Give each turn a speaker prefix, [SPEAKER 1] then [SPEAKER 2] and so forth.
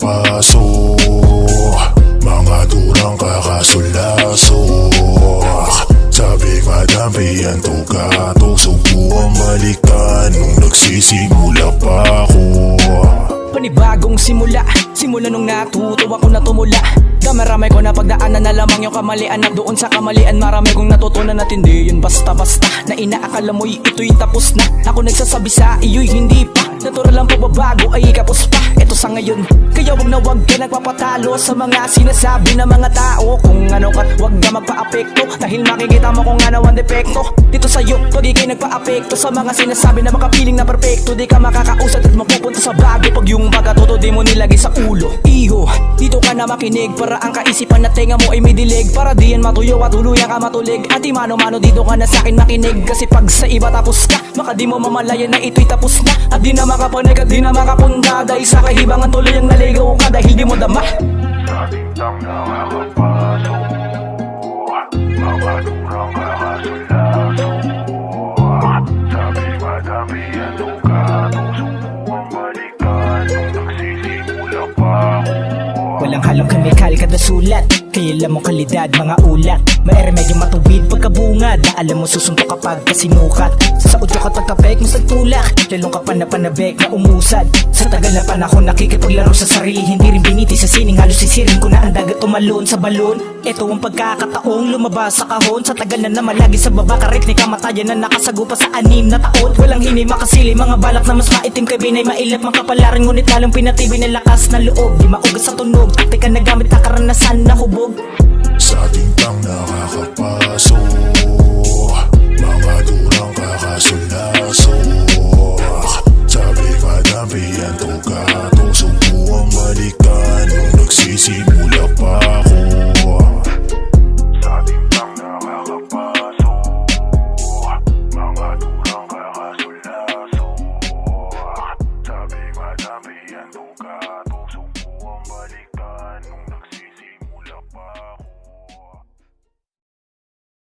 [SPEAKER 1] nakakapaso, mga durang kakasulaso. Sabi madami ang tugato, subukan balikan nung nagsisimula pa ako.
[SPEAKER 2] Panibagong simula, simula nung natuto ako na tumula. Marami ko na pagdaanan na lamang yung kamalian. At doon sa kamalian marami kong natutunan at hindi yun basta-basta na inaakala mo'y ito'y tapos na. Ako nagsasabi sa iyo'y hindi pa, natural lang pagbabago ay kapos pa. Ito sa ngayon, kaya wag na wag ka nagpapatalo sa mga sinasabi ng mga tao. Kung ano ka't wag ka magpa-apekto, dahil makikita mo kung ano ang depekto. Dito sa'yo, pag ikay nagpa-apekto sa mga sinasabi na makapiling na perfecto, di ka makakausat at mapupunta sa bago. Pag yung pagkatuto di mo nilagay sa ulo. Iho, dito ka na makinig para ang kaisipan na tenga mo ay may dilig. Para di yan matuyo at tuluyan ka matulig. At mano-mano dito ka na sa'kin makinig. Kasi pag sa iba tapos ka, baka di mo mamalayan na ito'y tapos na. At di na makapanig at di na makapunta, dahil sa kahibangan tuloy ang naligaw ka dahil di mo dama.
[SPEAKER 1] Sa bintang nakakapaso, mga durang kakasulaso. Sabi madami ang tugato, subukan balikan nung nagsisimula pa ako.
[SPEAKER 2] Walang halong kemikal kada sulat, kaya alam mo kalidad mga ulat. May remedyo matuwid pagkabungad, na alam mo susuntok kapag kasinukat. Sa udyo ka pagkapek mo sa tulak, lalong ka pa na panabek na umusad. Sa tagal na panahon nakikipaglaro sa sarili, hindi rin biniti sa sining. Halos sisirin ko na ang dagat tumalon sa balon. Ito ang pagkakataong lumabas sa kahon. Sa tagal na naman lagi sa baba, karit ni kamatayan na nakasagupa sa 6 na taon. Walang hini makasili, mga balak na mas maitim kay binay mailap makapalaran. Ngunit lalong pinatibay ng lakas na loob, di maugas sa tunog. Taktika na gamit na karanasan na hubog.
[SPEAKER 1] Sa bintang nakakapaso,